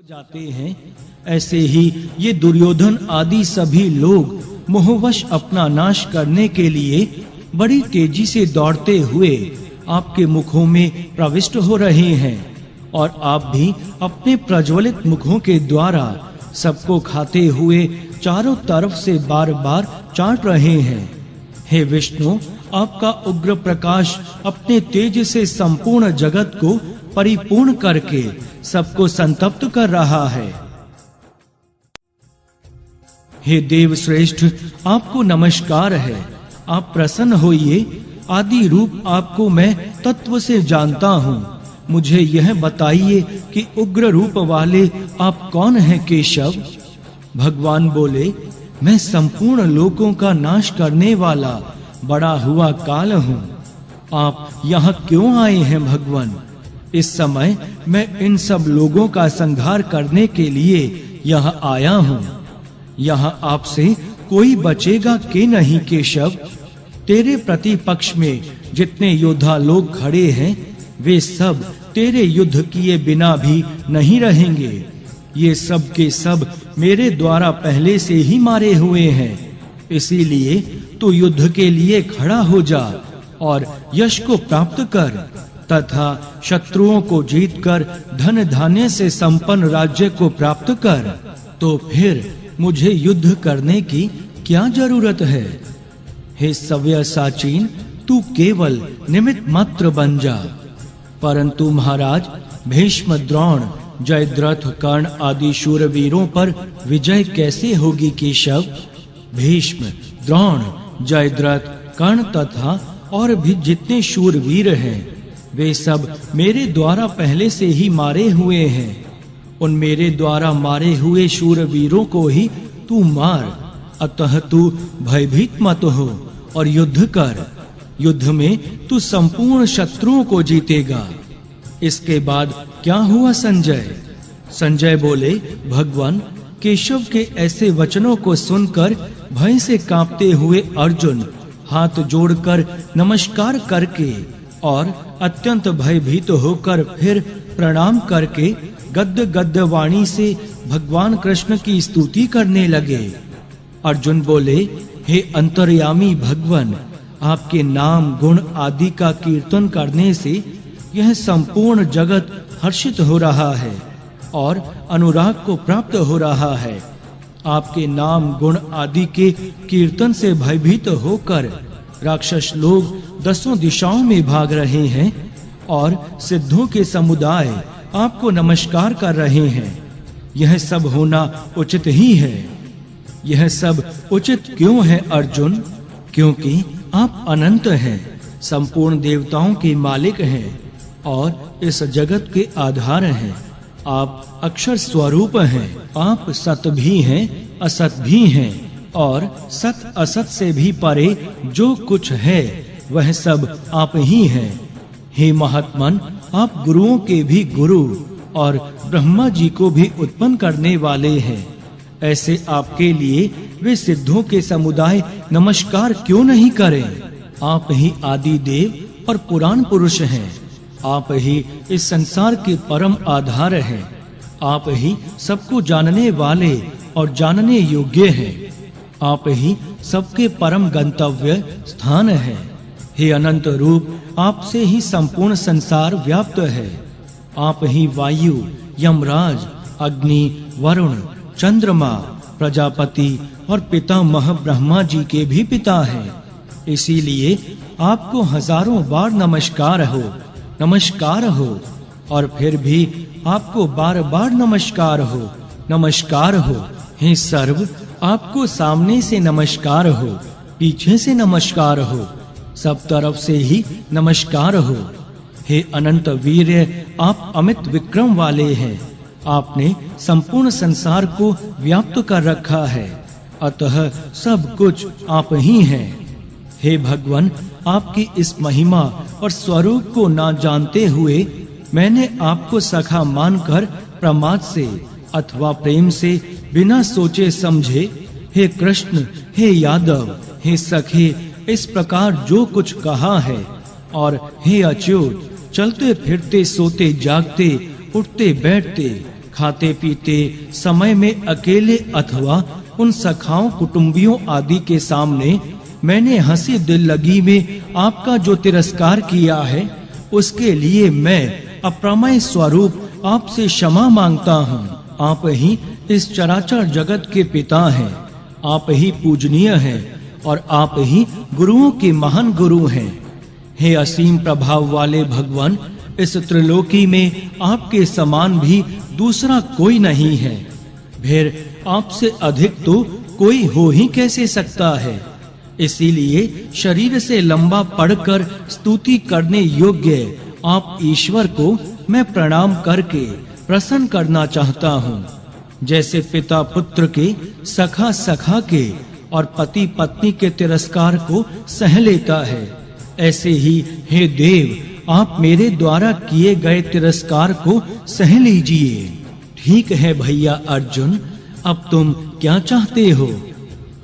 जाते हैं, ऐसे ही ये दुर्योधन आदि सभी लोग मोहवश अपना नाश करने के लिए बड़ी तेजी से दौड़ते हुए आपके मुखों में प्रविष्ट हो रहे हैं और आप भी अपने प्रज्वलित मुखों के द्वारा सबको खाते हुए चारों तरफ से बार-बार चाट रहे हैं। हे विष्णु, आपका उग्र प्रकाश अपने तेज से संपूर्ण जगत को परिपूर्ण करके सबको संतप्त कर रहा है। हे देव श्रेष्ठ, आपको नमस्कार है। आप प्रसन्न होइए। आदि रूप आपको मैं तत्व से जानता हूँ। मुझे यह बताइए कि उग्र रूप वाले आप कौन हैं केशव? भगवान बोले, मैं संपूर्ण लोकों का नाश करने वाला बड़ा हुआ काल हूँ। आप यहाँ क्यों आए हैं भगवान? इस समय मैं इन सब लोगों का संहार करने के लिए यहाँ आया हूँ। यहाँ आपसे कोई बचेगा कि नहीं केशव? तेरे प्रतिपक्ष में जितने योद्धा लोग खड़े हैं, वे सब तेरे युद्ध किए बिना भी नहीं रहेंगे। ये सब के सब मेरे द्वारा पहले से ही मारे हुए हैं। इसीलिए तू युद्ध के लिए खड़ा हो जा और यश को प्राप्त कर तथा शत्रुओं को जीतकर धन धान्य से संपन्न राज्य को प्राप्त कर। तो फिर मुझे युद्ध करने की क्या जरूरत है? हे सव्यसाचीन, तू केवल निमित्त मात्र बन जा। परंतु महाराज, भीष्म, द्रोण, जयद्रथ, कर्ण आदि शूरवीरों पर विजय कैसे होगी केशव? भीष्म, द्रोण, जयद्रथ, कर्ण तथा और भी जितने शूरवीर हैं, वे सब मेरे द्वारा पहले से ही मारे हुए हैं। उन मेरे द्वारा मारे हुए शूरवीरों को ही तू मार। अतः तू भयभीत मत हो और युद्ध कर। युद्ध में तू संपूर्ण शत्रुओं को जीतेगा। इसके बाद क्या हुआ संजय? संजय बोले, भगवान, केशव के ऐसे वचनों को सुनकर भय से कांपते हुए अर्जुन हाथ जोड़कर नमस्कार करके और अत्यंत भयभीत होकर फिर प्रणाम करके गद्य गद्य वाणी से भगवान कृष्ण की स्तुति करने लगे। अर्जुन बोले, हे अंतर्यामी भगवान, आपके नाम गुण आदि का कीर्तन करने से यह संपूर्ण जगत हर्षित हो रहा है और अनुराग को प्राप्त हो रहा है। आपके नाम गुण आदि के कीर्तन से भयभीत होकर राक्षस लोग दसों दिशाओं में भाग रहे हैं और सिद्धों के समुदाय आपको नमस्कार कर रहे हैं। यह सब होना उचित ही है। यह सब उचित क्यों है अर्जुन? क्योंकि आप अनंत हैं, संपूर्ण देवताओं के मालिक हैं और इस जगत के आधार हैं। आप अक्षर स्वरूप हैं। आप सत भी हैं, असत भी हैं और सत असत से भी परे जो कुछ है वह सब आप ही हैं। हे महात्मन, आप गुरुओं के भी गुरु और ब्रह्मा जी को भी उत्पन्न करने वाले हैं। ऐसे आपके लिए वे सिद्धों के समुदाय नमस्कार क्यों नहीं करें? आप ही आदि देव और पुराण पुरुष हैं। आप ही इस संसार के परम आधार हैं। आप ही सबको जानने वाले और जानने योग्य हैं। आप ही सबके परम गंतव्य स्थान हैं। हे अनंत रूप, आपसे ही संपूर्ण संसार व्याप्त है। आप ही वायु, यमराज, अग्नि, वरुण, चंद्रमा, प्रजापति और पितामह ब्रह्मा जी के भी पिता हैं। इसीलिए आपको हजारों बार नमस्कार हो, नमस्कार हो और फिर भी आपको बार-बार नमस्कार हो, नमस्कार हो। हे सर्व, आपको सामने से नमस्कार हो, पीछे से नमस्कार हो, सब तरफ से ही नमस्कार हो। हे अनंत वीर्य, आप अमित विक्रम वाले हैं। आपने संपूर्ण संसार को व्याप्त कर रखा है, अतः सब कुछ आप ही हैं। हे भगवान, आपकी इस महिमा और स्वरूप को ना जानते हुए मैंने आपको सखा मानकर प्रमाद से अथवा प्रेम से बिना सोचे समझे हे कृष्ण, हे यादव, हे सखे इस प्रकार जो कुछ कहा है और हे अच्युत, चलते फिरते सोते जागते उठते बैठते खाते पीते समय में अकेले अथवा उन सखाओं कुटुंबियों आदि के सामने मैंने हंसी दिल लगी में आपका जो तिरस्कार किया है, उसके लिए मैं अप्रमेय स्वरूप आपसे क्षमा मांगता हूँ। आप ही इस चराचर जगत के पिता हैं, आप ही पूजनीय हैं और आप ही गुरुओं के महान गुरु हैं। हे असीम प्रभाव वाले भगवान, इस त्रिलोकी में आपके समान भी दूसरा कोई नहीं है। फिर आपसे अधिक तो कोई हो ही कैसे सकता है। इसीलिए शरीर से लंबा पढ़कर स्तुति करने योग्य आप ईश्वर को मैं प्रणाम करके प्रसन्न करना चाहता हूँ। जैसे पिता पुत्र के, सखा सखा के और पति पत्नी के तिरस्कार को सह लेता है, ऐसे ही हे देव आप मेरे द्वारा किए गए तिरस्कार को सह लीजिए। ठीक है भैया अर्जुन, अब तुम क्या चाहते हो?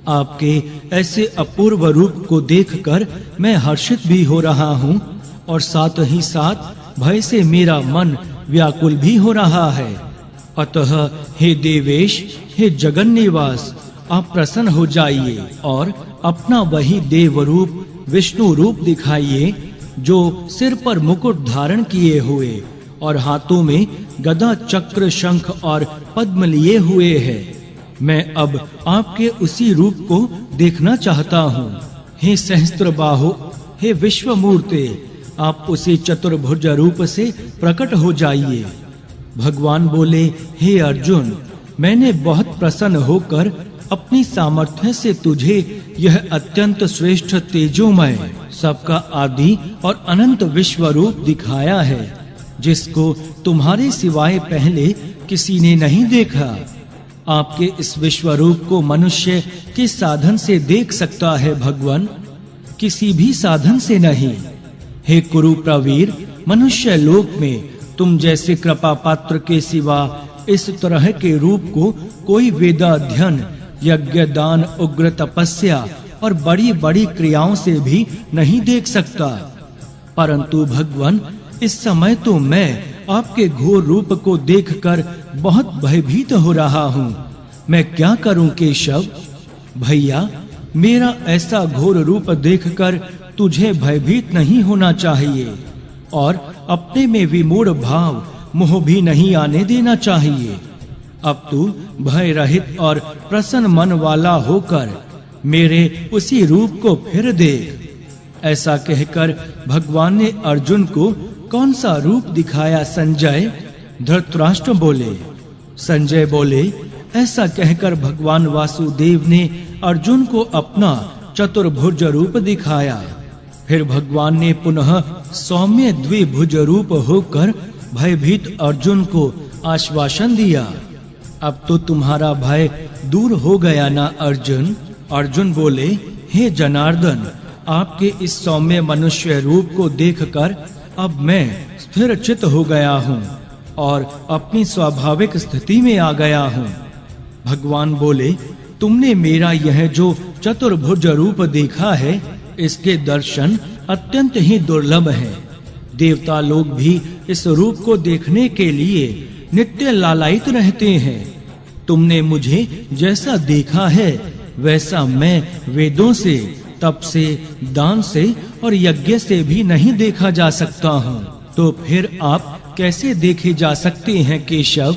आपके ऐसे अपूर्व रूप को देखकर मैं हर्षित भी हो रहा हूँ और साथ ही साथ भय से मेरा मन व्याकुल भी हो रहा है। अतः हे देवेश, हे जगन्निवास, आप प्रसन्न हो जाइए और अपना वही देव रूप विष्णु रूप दिखाइए जो सिर पर मुकुट धारण किए हुए और हाथों में गदा चक्र शंख और पद्म लिए हुए है। मैं अब आपके उसी रूप को देखना चाहता हूँ। हे सहस्त्रबाहो, हे विश्वमूर्ते, आप उसी चतुर्भुज रूप से प्रकट हो जाइए। भगवान बोले, हे अर्जुन, मैंने बहुत प्रसन्न होकर अपनी सामर्थ्य से तुझे यह अत्यंत श्रेष्ठ तेजोमय सबका आदि और अनंत विश्व रूप दिखाया है, जिसको तुम्हारे सिवाय पहले किसी ने नहीं देखा। आपके इस विश्व रूप को मनुष्य किस साधन से देख सकता है भगवान? किसी भी साधन से नहीं। हे कुरु प्रवीर, मनुष्य लोक में तुम जैसे कृपा पात्र के सिवा इस तरह के रूप को कोई वेदाध्ययन, यज्ञ, दान, उग्र तपस्या और बड़ी-बड़ी क्रियाओं से भी नहीं देख सकता। परंतु भगवान, इस समय तो मैं आपके घोर रूप को देखकर बहुत भयभीत हो रहा हूँ। मैं क्या करूँ केशव? भैया, मेरा ऐसा घोर रूप देखकर तुझे भयभीत नहीं होना चाहिए और अपने में विमूढ़ भाव, मोह भी नहीं आने देना चाहिए। अब तू भय रहित और प्रसन्न मन वाला होकर मेरे उसी रूप को फिर देख। ऐसा कहकर भगवान ने अर्जुन को कौन सा रूप दिखाया संजय? धृतराष्ट्र बोले। संजय बोले, ऐसा कहकर भगवान वासुदेव ने अर्जुन को अपना चतुर्भुज रूप दिखाया। फिर भगवान ने पुनः सौम्य द्विभुज रूप होकर भयभीत अर्जुन को आश्वासन दिया। अब तो तुम्हारा भय दूर हो गया ना अर्जुन? अर्जुन बोले, हे जनार्दन, आपके इस सौम्य मनुष्य रूप को देखकर अब मैं स्थिर चित्त हो गया हूँ और अपनी स्वाभाविक स्थिति में आ गया हूँ। भगवान बोले, तुमने मेरा यह जो चतुर्भुज रूप देखा है, इसके दर्शन अत्यंत ही दुर्लभ हैं। देवता लोग भी इस रूप को देखने के लिए नित्य लालायित रहते हैं। तुमने मुझे जैसा देखा है वैसा मैं वेदों से, तप से, दान से और यज्ञ से भी नहीं देखा जा सकता हूँ। तो फिर आप कैसे देखे जा सकते हैं केशव?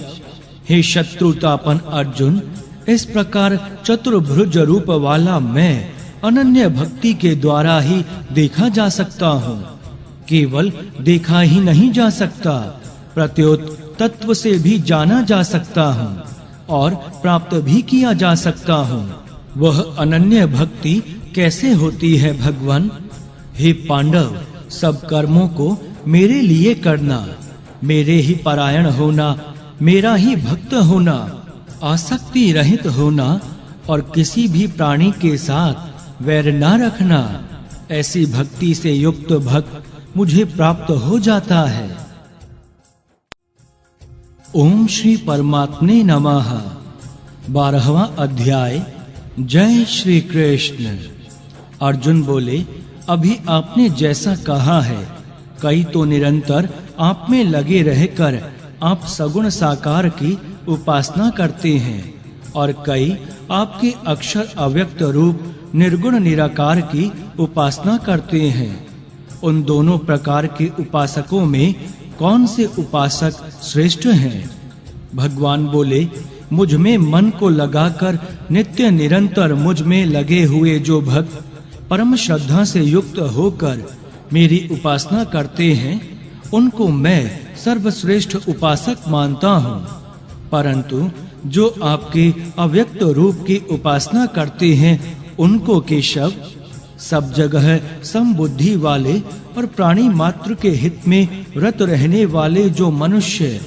हे शत्रुतापन अर्जुन, इस प्रकार चतुर्भुज रूप वाला मैं अनन्य भक्ति के द्वारा ही देखा जा सकता हूँ। केवल देखा ही नहीं जा सकता, प्रत्युत तत्व से भी जाना जा सकता हूँ और प्राप्त भी किया जा सकता हूँ। वह अनन्य भक्ति कैसे होती है भगवान? हे पांडव, सब कर्मों को मेरे लिए करना, मेरे ही परायण होना, मेरा ही भक्त होना, आसक्ति रहित होना और किसी भी प्राणी के साथ वैर न रखना, ऐसी भक्ति से युक्त भक्त मुझे प्राप्त हो जाता है। ओम श्री परमात्मे नमः। 12वां अध्याय। जय श्री कृष्ण। अर्जुन बोले, अभी आपने जैसा कहा है, कई तो निरंतर आप में लगे रहकर आप सगुण साकार की उपासना करते हैं और कई आपके अक्षर अव्यक्त रूप निर्गुण निराकार की उपासना करते हैं। उन दोनों प्रकार के उपासकों में कौन से उपासक श्रेष्ठ हैं? भगवान बोले, मुझ में मन को लगाकर नित्य निरंतर मुझ में लगे हुए जो भक्त परम श्रद्धा से युक्त होकर मेरी उपासना करते हैं, उनको मैं सर्वश्रेष्ठ उपासक मानता हूँ। परंतु जो आपके अव्यक्त रूप की उपासना करते हैं, उनको केशव सब जगह समबुद्धि वाले और प्राणी मात्र के हित में रत रहने वाले जो मनुष्य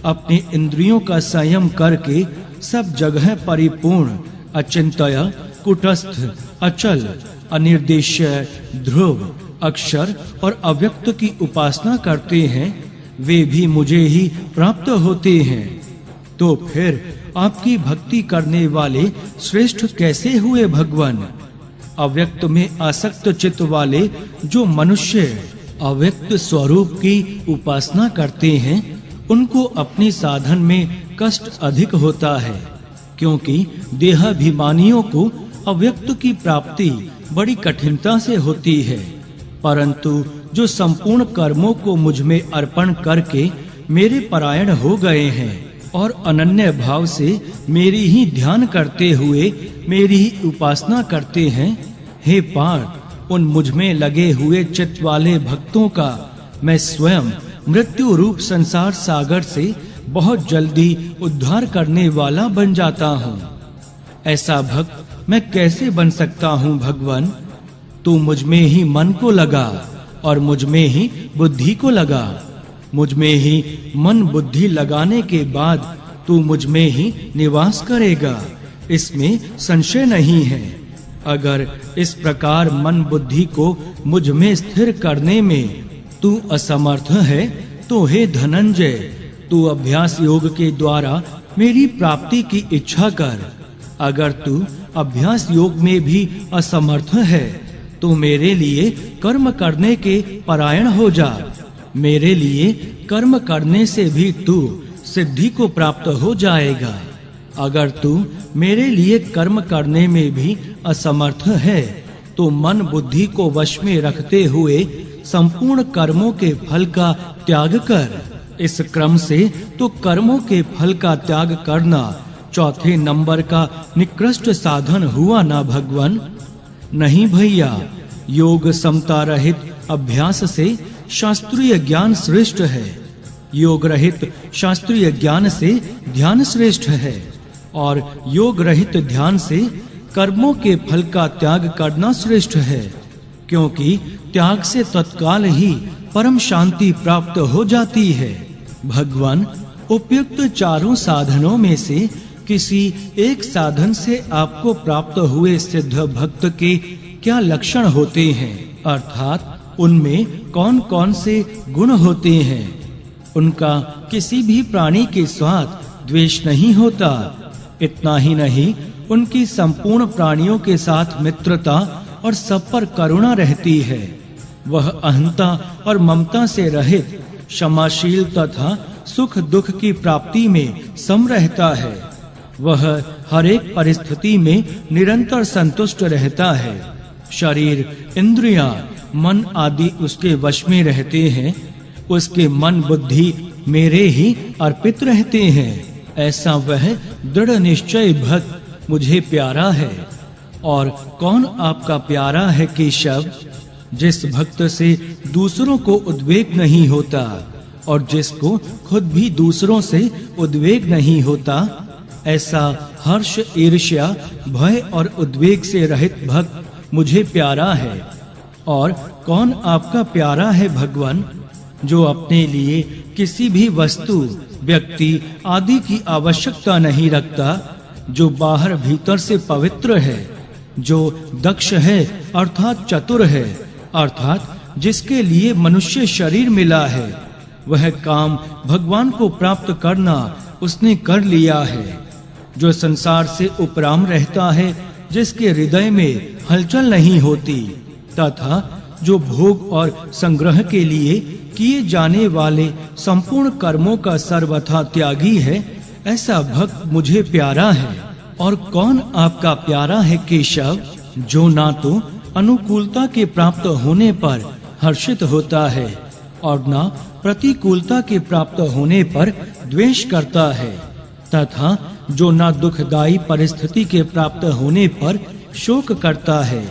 अपने इंद्रियों का संयम करके सब जगह परिपूर्ण, अचिंत्य, कुटस्थ, अचल, अनिर्देश्य, ध्रुव, अक्षर और अव्यक्त की उपासना करते हैं, वे भी मुझे ही प्राप्त होते हैं। तो फिर आपकी भक्ति करने वाले श्रेष्ठ कैसे हुए भगवान? अव्यक्त में आसक्त चित्त वाले जो मनुष्य अव्यक्त स्वरूप की उपासना करते हैं, उनको अपने साधन में कष्ट अधिक होता है, क्योंकि देहाभिमानियों को अव्यक्त की प्राप्ति बड़ी कठिनता से होती है। परंतु जो संपूर्ण कर्मों को मुझ में अर्पण करके मेरे परायण हो गए हैं और अनन्य भाव से मेरी ही ध्यान करते हुए मेरी ही उपासना करते हैं, हे पार्थ, उन मुझ में लगे हुए चित्त वाले भक्तों का मैं स्वयं मृत्यु रूप संसार सागर से बहुत जल्दी उद्धार करने वाला बन जाता हूँ। ऐसा भक्त मैं कैसे बन सकता हूँ भगवान? तू मुझ में ही मन को लगा और मुझ में ही बुद्धि को लगा। मुझ में ही मन बुद्धि लगाने के बाद तू मुझ में ही निवास करेगा, इसमें संशय नहीं है। अगर इस प्रकार मन बुद्धि को मुझ में स्थिर करने में तू असमर्थ है, तो हे धनंजय, तू अभ्यास योग के द्वारा मेरी प्राप्ति की इच्छा कर। अगर तू अभ्यास योग में भी असमर्थ है, तो मेरे लिए कर्म करने के परायण हो जा। मेरे लिए कर्म करने से भी तू सिद्धि को प्राप्त हो जाएगा। अगर तू मेरे लिए कर्म करने में भी असमर्थ है, तो मन बुद्धि को वश में रखते हुए संपूर्ण कर्मों के फल का त्याग कर। इस क्रम से तो कर्मों के फल का त्याग करना चौथे नंबर का निकृष्ट साधन हुआ ना भगवान? नहीं भैया, योग समता रहित अभ्यास से शास्त्रीय ज्ञान श्रेष्ठ है। योग रहित शास्त्रीय ज्ञान से ध्यान श्रेष्ठ है, और योग रहित ध्यान से कर्मों के फल का त्याग करना श्रेष्ठ है, क्योंकि त्याग से तत्काल ही परम शांति प्राप्त हो जाती है। भगवान, उपयुक्त चारों साधनों में से किसी एक साधन से आपको प्राप्त हुए सिद्ध भक्त के क्या लक्षण होते हैं, अर्थात उनमें कौन-कौन से गुण होते हैं? उनका किसी भी प्राणी के साथ द्वेष नहीं होता। इतना ही नहीं, उनकी संपूर्ण प्राणियों के साथ मित्रता और सब पर करुणा रहती है। वह अहंता और ममता से रहित, क्षमाशील तथा सुख दुख की प्राप्ति में सम रहता है। वह हर एक परिस्थिति में निरंतर संतुष्ट रहता है। शरीर, इंद्रियां, मन आदि उसके वश में रहते हैं। उसके मन बुद्धि मेरे ही अर्पित रहते हैं। ऐसा वह दृढ़ निश्चय भक्त मुझे प्यारा है। और कौन आपका प्यारा है केशव? जिस भक्त से दूसरों को उद्वेग नहीं होता और जिसको खुद भी दूसरों से उद्वेग नहीं होता, ऐसा हर्ष, ईर्ष्या, भय और उद्वेग से रहित भक्त मुझे प्यारा है। और कौन आपका प्यारा है भगवान? जो अपने लिए किसी भी वस्तु, व्यक्ति आदि की आवश्यकता नहीं रखता, जो बाहर भीतर से पवित्र है, जो दक्ष है अर्थात चतुर है, अर्थात जिसके लिए मनुष्य शरीर मिला है, वह काम भगवान को प्राप्त करना उसने कर लिया है। जो संसार से उपराम रहता है, जिसके हृदय में हलचल नहीं होती, तथा जो भोग और संग्रह के लिए किए जाने वाले संपूर्ण कर्मों का सर्वथा त्यागी है, ऐसा भक्त मुझे प्यारा है। और कौन आपका प्यारा है केशव, जो ना तो अनुकूलता के प्राप्त होने पर हर्षित होता है और ना प्रतिकूलता के प्राप्त होने पर द्वेष करता है, तथा जो ना दुखदायी परिस्थिति के प्राप्त होने पर शोक करता है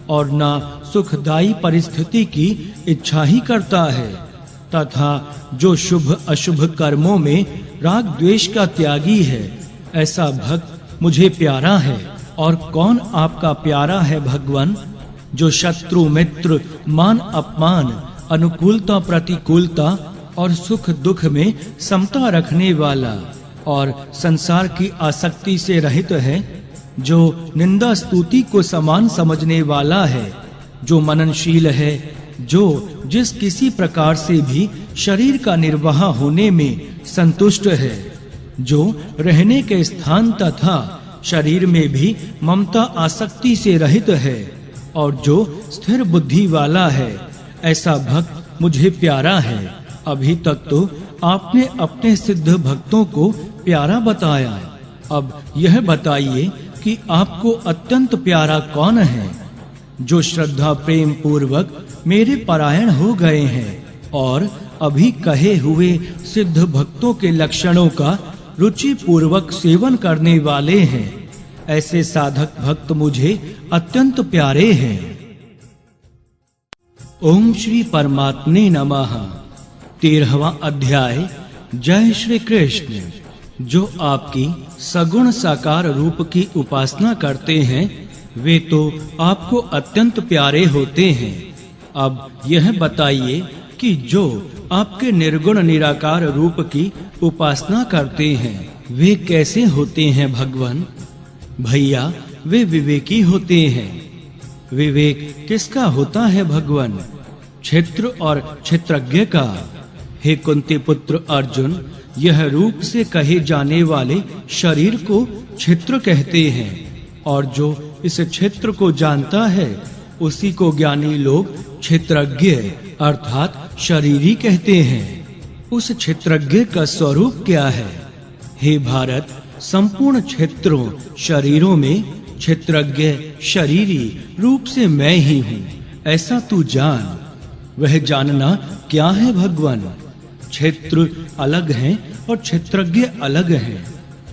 और ना सुखदायी परिस्थिति की इच्छा ही करता है, तथा जो शुभ अशुभ कर्मों में राग द्वेष का त्यागी है, ऐसा भक्त मुझे प्यारा है। और कौन आपका प्यारा है भगवान, जो शत्रु मित्र मान अपमान अनुकूलता प्रतिकूलता और सुख दुख में समता रखने वाला और संसार की आसक्ति से रहित है, जो निंदा स्तुति को समान समझने वाला है, जो मननशील है, जो जिस किसी प्रकार से भी शरीर का निर्वाह होने में संतुष्ट है, जो रहने के स्थान तथा शरीर में भी ममता आसक्ति से रहित है और जो स्थिर बुद्धि वाला है, ऐसा भक्त मुझे प्यारा है। अभी तक तो आपने अपने सिद्ध भक्तों को प्यारा बताया, अब यह बताइए कि आपको अत्यंत प्यारा कौन है, जो श्रद्धा प्रेम पूर्वक मेरे परायण हो गए हैं और अभी कहे हुए सिद्ध भक्तों के लक्षणों का रुचि पूर्वक सेवन करने वाले हैं। ऐसे साधक भक्त मुझे अत्यंत प्यारे हैं। ओम श्री परमात्मे नमः। 13वां अध्याय। जय श्री कृष्ण। जो आपकी सगुण साकार रूप की उपासना करते हैं, वे तो आपको अत्यंत प्यारे होते हैं। अब यह बताइए कि जो आपके निर्गुण निराकार रूप की उपासना करते हैं, वे कैसे होते हैं भगवान? भैया, वे विवेकी होते हैं। विवेक किसका होता है भगवान? क्षेत्र और क्षेत्रज्ञ का। हे कुंती पुत्र अर्जुन, यह रूप से कहे जाने वाले शरीर को क्षेत्र कहते हैं और जो इस क्षेत्र को जानता है, उसी को ज्ञानी लोग क्षेत्रज्ञ अर्थात शरीरी कहते हैं। उस क्षेत्रज्ञ का स्वरूप क्या है? हे भारत, संपूर्ण क्षेत्रों शरीरों में क्षेत्रज्ञ शरीरी रूप से मैं ही हूँ, ऐसा तू जान। वह जानना क्या है भगवान? क्षेत्र अलग हैं और क्षेत्रज्ञ अलग हैं।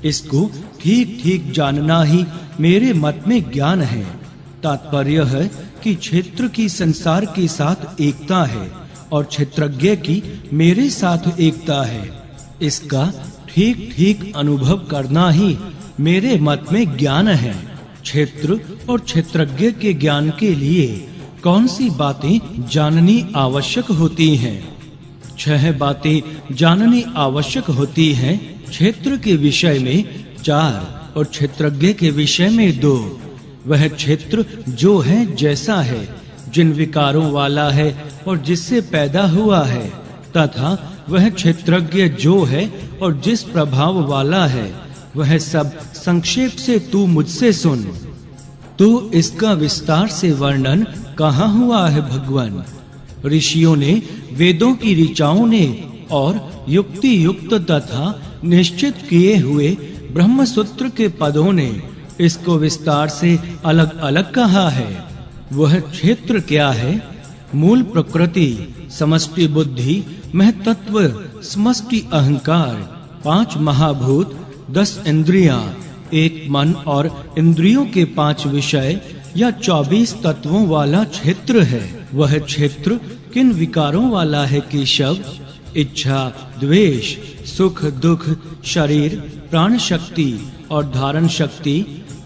इसको ठीक ठीक जानना ही मेरे मत में ज्ञान है। तात्पर्य है कि क्षेत्र की संसार के साथ एकता है और क्षेत्रज्ञ की मेरे साथ एकता है। इसका ठीक ठीक अनुभव करना ही मेरे मत में ज्ञान है। क्षेत्र और क्षेत्रज्ञ के ज्ञान के लिए कौन सी बातें जाननी आवश्यक होती हैं? 6 बातें जाननी आवश्यक होती हैं। क्षेत्र के विषय में 4 और क्षेत्रज्ञ के विषय में 2। वह क्षेत्र जो है जैसा है, जिन विकारों वाला है और जिससे पैदा हुआ है, तथा वह क्षेत्रज्ञ जो है और जिस प्रभाव वाला है, वह सब संक्षेप से तू मुझसे सुन। तो इसका विस्तार से वर्णन कहाँ हुआ है भगवान? ऋषियों ने, वेदों की ऋचाओं ने और युक्ति युक्त तथा निश्चित किए हुए ब्रह्म सूत्र के पदों ने इसको विस्तार से अलग अलग कहा है। वह क्षेत्र क्या है? मूल प्रकृति, समष्टि बुद्धि, महतत्व, समष्टि अहंकार, 5 महाभूत, 10 इंद्रियां, 1 मन और इंद्रियों के 5 विषय या 24 तत्वों वाला क्षेत्र है। वह क्षेत्र किन विकारों वाला है केशव? इच्छा, द्वेष, सुख दुख, शरीर, प्राण शक्ति और धारण शक्ति,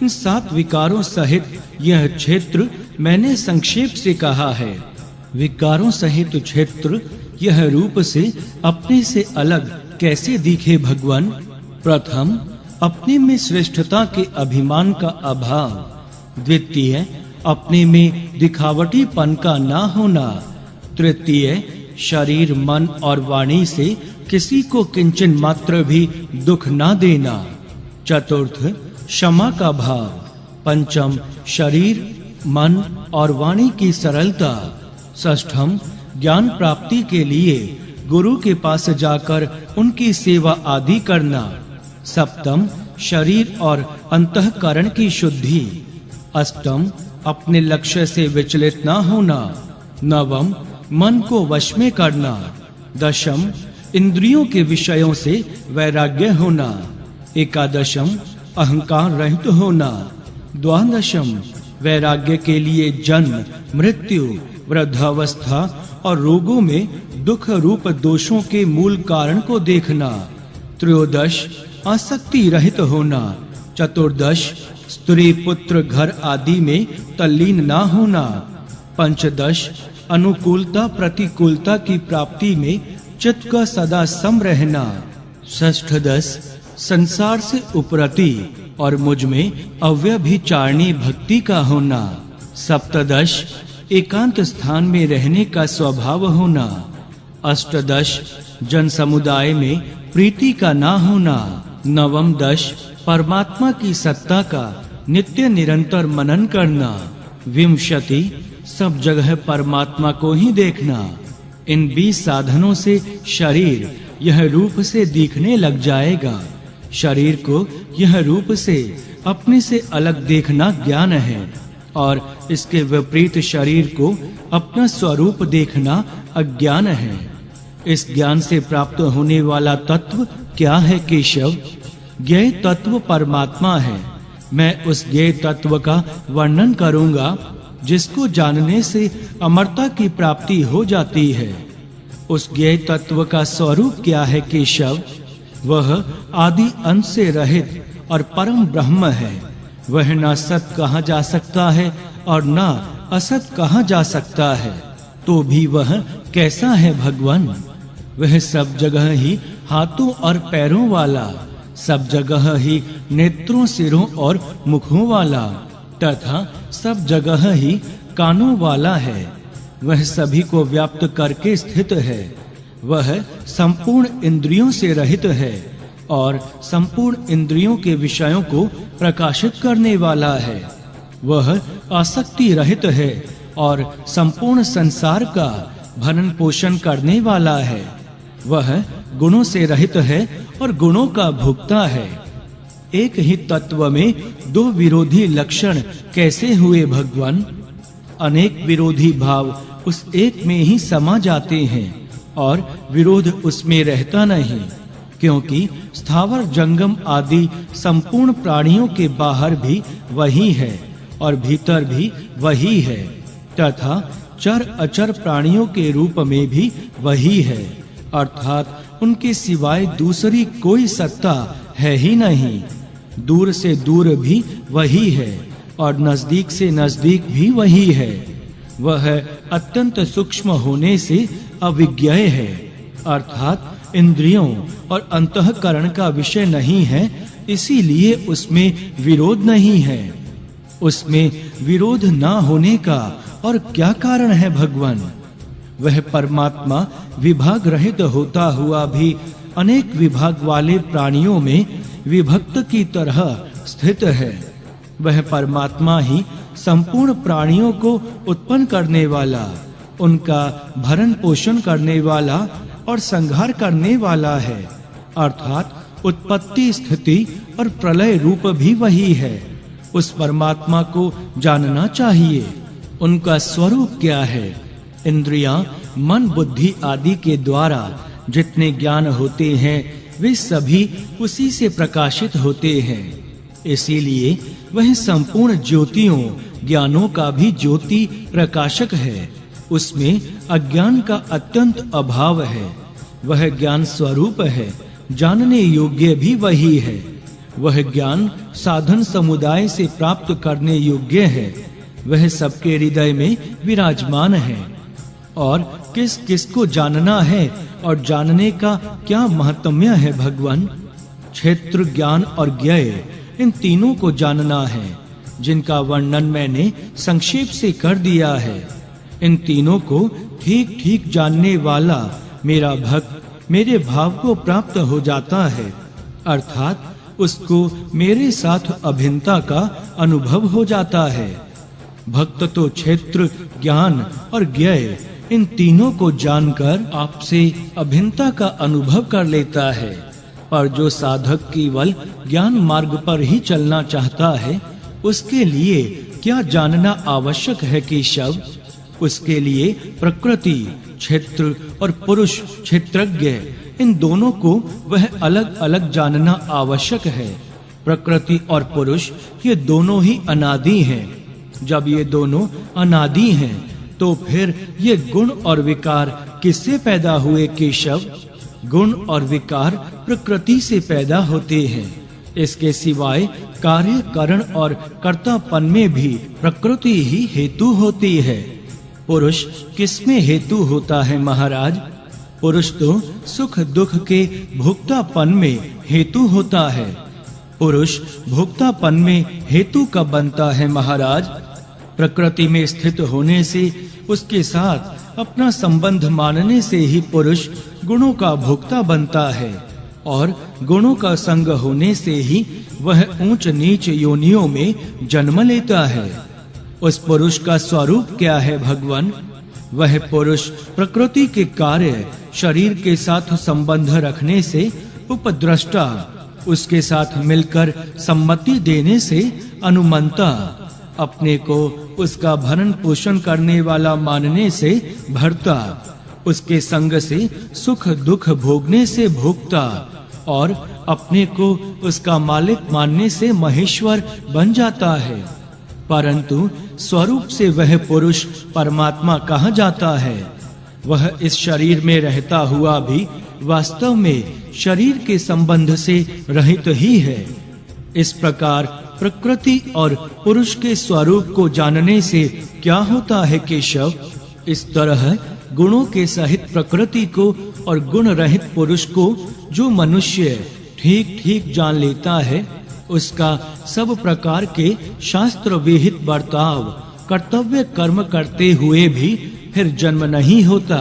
इन 7 विकारों सहित यह क्षेत्र मैंने संक्षेप से कहा है। विकारों सहित क्षेत्र यह रूप से अपने से अलग कैसे दिखे भगवान? प्रथम, अपने में श्रेष्ठता के अभिमान का अभाव। द्वितीय, अपने में दिखावटीपन का ना होना। तृतीय, शरीर, मन और वाणी से किसी को किंचन मात्र भी दुख ना देना। चतुर्थ, क्षमा का भाव। पंचम, शरीर, मन और वाणी की सरलता। षष्ठम, ज्ञान प्राप्ति के लिए गुरु के पास जाकर उनकी सेवा आदि करना। सप्तम, शरीर और अंतःकरण की शुद्धि। अष्टम, अपने लक्ष्य से विचलित न होना। नवम, मन को वश में करना। दशम, इंद्रियों के विषयों से वैराग्य होना। एकादशम, अहंकार रहित होना। द्वादशम, वैराग्य के लिए जन्म, मृत्यु, वृद्धावस्था और रोगों में दुख रूप दोषों के मूल कारण को देखना। त्रयोदश, आसक्ति रहित होना। चतुर्दश, स्त्री पुत्र घर आदि में तल्लीन ना होना। पंचदश, अनुकूलता प्रतिकूलता की प्राप्ति में चित्त का सदा सम रहना। षष्ठदश, संसार से उपरति और मुझ में अव्यभिचारिणी भक्ति का होना। सप्तदश, एकांत स्थान में रहने का स्वभाव होना। अष्टदश, जन समुदाय में प्रीति का ना होना। नवम दश, परमात्मा की सत्ता का नित्य निरंतर मनन करना। विंशति, सब जगह परमात्मा को ही देखना। इन 20 साधनों से शरीर यह रूप से दिखने लग जाएगा। शरीर को यह रूप से अपने से अलग देखना ज्ञान है और इसके विपरीत शरीर को अपना स्वरूप देखना अज्ञान है। इस ज्ञान से प्राप्त होने वाला तत्व क्या है केशव? ज्ञेय तत्व परमात्मा है। मैं उस ज्ञेय तत्व का वर्णन करूंगा जिसको जानने से अमरता की प्राप्ति हो जाती है। उस ज्ञेय तत्व का स्वरूप क्या है केशव? वह आदि अंत से रहित और परम ब्रह्म है। वह न सत कहा जा सकता है और न असत कहा जा सकता है। तो भी वह कैसा है भगवान? वह सब जगह ही हाथों और पैरों वाला, सब जगह ही नेत्रों, सिरों और मुखों वाला तथा सब जगह ही कानों वाला है। वह सभी को व्याप्त करके स्थित है। वह संपूर्ण इंद्रियों से रहित है और संपूर्ण इंद्रियों के विषयों को प्रकाशित करने वाला है। वह आसक्ति रहित है और संपूर्ण संसार का भरण पोषण करने वाला है। वह गुणों से रहित है और गुणों का भोक्ता है। एक ही तत्व में दो विरोधी लक्षण कैसे हुए भगवान? अनेक विरोधी भाव उस एक में ही समा जाते हैं और विरोध उसमें रहता नहीं, क्योंकि स्थावर जंगम आदि संपूर्ण प्राणियों के बाहर भी वही है और भीतर भी वही है तथा चर अचर प्राणियों के रूप में भी वही है, अर्थात उनके सिवाय दूसरी कोई सत्ता है ही नहीं। दूर से दूर भी वही है और नजदीक से नजदीक भी वही है। वह अत्यंत सूक्ष्म होने से अविज्ञेय है, अर्थात इंद्रियों और अंतःकरण का विषय नहीं है, इसीलिए उसमें विरोध नहीं है। उसमें विरोध ना होने का और क्या कारण है भगवान? वह परमात्मा विभाग रहित होता हुआ भी अनेक विभाग वाले प्राणियों में विभक्त की तरह स्थित है। वह परमात्मा ही संपूर्ण प्राणियों को उत्पन्न करने वाला, उनका भरण पोषण करने वाला और संहार करने वाला है, अर्थात उत्पत्ति, स्थिति और प्रलय रूप भी वही है। उस परमात्मा को जानना चाहिए। उनका स्वरूप क्या है? इंद्रियां, मन, बुद्धि आदि के द्वारा जितने ज्ञान होते हैं वे सभी उसी से प्रकाशित होते हैं। इसीलिए वह संपूर्ण ज्योतियों, ज्ञानों का भी ज्योति प्रकाशक है। उसमें अज्ञान का अत्यंत अभाव है। वह ज्ञान स्वरूप है, जानने योग्य भी वही है। वह ज्ञान साधन समुदाय से प्राप्त करने योग्य है। वह सबके हृदय में विराजमान है। और किस किस को जानना है और जानने का क्या महत्म्य है भगवान? क्षेत्र, ज्ञान और ज्ञेय, इन तीनों को जानना है, जिनका वर्णन मैंने संक्षेप से कर दिया है। इन तीनों को ठीक ठीक जानने वाला मेरा भक्त मेरे भाव को प्राप्त हो जाता है, अर्थात उसको मेरे साथ अभिन्नता का अनुभव हो जाता है। भक्त तो क्षेत्र, ज्ञान और ज्ञेय इन तीनों को जानकर आपसे अभिन्नता का अनुभव कर लेता है। पर जो साधक केवल ज्ञान मार्ग पर ही चलना चाहता है, उसके लिए क्या जानना आवश्यक है केशव? उसके लिए प्रकृति क्षेत्र और पुरुष क्षेत्रज्ञ, इन दोनों को वह अलग अलग जानना आवश्यक है। प्रकृति और पुरुष ये दोनों ही अनादि हैं। जब ये दोनों अनादि हैं, तो फिर ये गुण और विकार किससे पैदा हुए केशव? गुण और विकार प्रकृति से पैदा होते हैं। इसके सिवाय कार्य, करण और कर्तापन में भी प्रकृति ही हेतु होती है। पुरुष किसमें हेतु होता है महाराज? पुरुष तो सुख दुख के भोक्तापन में हेतु होता है। पुरुष भोक्तापन में हेतु कब बनता है महाराज? प्रकृति में स्थित होने से, उसके साथ अपना संबंध मानने से ही पुरुष गुणों का भोक्ता बनता है, और गुणों का संग होने से ही वह ऊंच नीच योनियों में जन्म लेता है। उस पुरुष का स्वरूप क्या है भगवान? वह पुरुष प्रकृति के कार्य शरीर के साथ संबंध रखने से उपद्रष्टा, उसके साथ मिलकर सम्मति देने से अनुमंता, अपने को उसका भरण पोषण करने वाला मानने से भर्ता, उसके संग से सुख दुख भोगने से भोक्ता, और अपने को उसका मालिक मानने से महेश्वर बन जाता है। परंतु स्वरूप से वह पुरुष परमात्मा कहा जाता है। वह इस शरीर में रहता हुआ भी वास्तव में शरीर के संबंध से रहित ही है। इस प्रकार प्रकृति और पुरुष के स्वरूप को जानने से क्या होता है केशव? इस तरह गुणों के सहित प्रकृति को और गुण रहित पुरुष को जो मनुष्य ठीक ठीक जान लेता है, उसका सब प्रकार के शास्त्र विहित बर्ताव, कर्तव्य कर्म करते हुए भी फिर जन्म नहीं होता,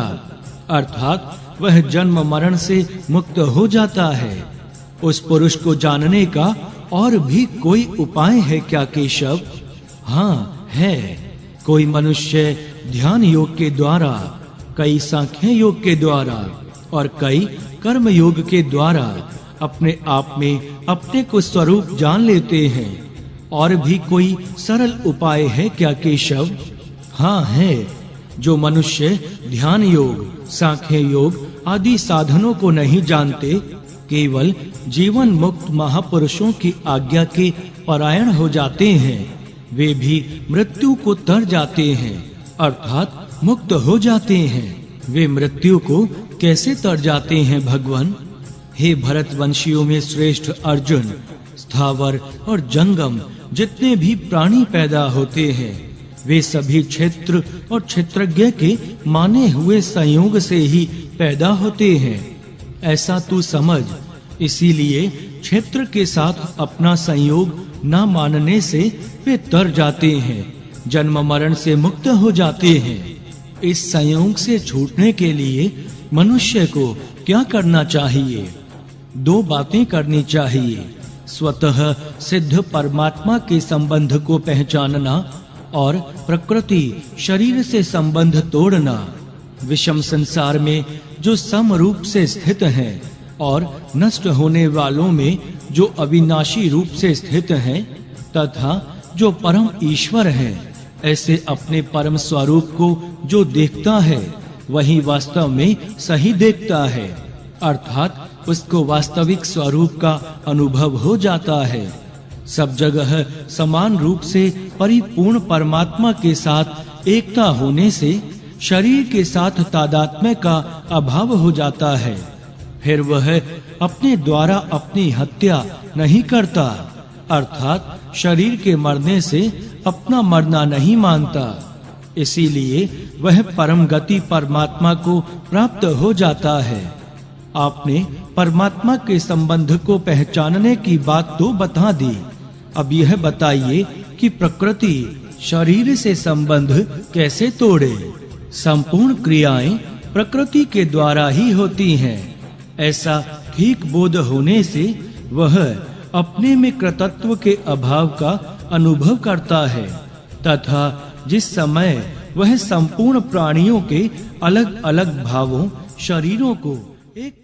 अर्थात वह जन्म मरण से मुक्त हो जाता है। उस पुरुष को जानने का और भी कोई उपाय है क्या केशव? हाँ है। कोई मनुष्य ध्यान योग के द्वारा, कई सांख्य योग के द्वारा और कई कर्म योग के द्वारा अपने आप में अपने को स्वरूप जान लेते हैं। और भी कोई सरल उपाय है क्या केशव? हाँ है। जो मनुष्य ध्यान योग, सांख्य योग आदि साधनों को नहीं जानते, केवल जीवन मुक्त महापुरुषों की आज्ञा के परायण हो जाते हैं, वे भी मृत्यु को तर जाते हैं, अर्थात मुक्त हो जाते हैं। वे मृत्यु को कैसे तर जाते हैं भगवान? हे भरतवंशियों में श्रेष्ठ अर्जुन, स्थावर और जंगम जितने भी प्राणी पैदा होते हैं, वे सभी क्षेत्र और क्षेत्रज्ञ के माने हुए संयोग से ही पैदा होते हैं। ऐसा तू समझ। इसीलिए क्षेत्र के साथ अपना संयोग न मानने से वे तर जाते हैं, जन्म मरण से मुक्त हो जाते हैं। इस संयोग से छूटने के लिए मनुष्य को क्या करना चाहिए? दो बातें करनी चाहिए। स्वतः सिद्ध परमात्मा के संबंध को पहचानना और प्रकृति शरीर से संबंध तोड़ना। विषम संसार में जो समरूप से स्थित हैं और नष्ट होने वालों में जो अविनाशी रूप से स्थित हैं, तथा जो परम ईश्वर हैं, ऐसे अपने परम स्वरूप को जो देखता है, वही वास्तव में सही देखता है, अर्थात उसको वास्तविक स्वरूप का अनुभव हो जाता है। सब जगह समान रूप से परिपूर्ण परमात्मा के साथ एकता होने से शरीर के साथ तादात्म्य का अभाव हो जाता है। फिर वह अपने द्वारा अपनी हत्या नहीं करता, अर्थात शरीर के मरने से अपना मरना नहीं मानता। इसीलिए वह परम गति परमात्मा को प्राप्त हो जाता है। आपने परमात्मा के संबंध को पहचानने की बात तो बता दी। अब यह बताइए कि प्रकृति शरीर से संबंध कैसे तोड़े? संपूर्ण क्रियाएं प्रकृति के द्वारा ही होती हैं। ऐसा ठीक बोध होने से वह अपने में कृतत्व के अभाव का अनुभव करता है, तथा जिस समय वह संपूर्ण प्राणियों के अलग-अलग भावों, शरीरों को एक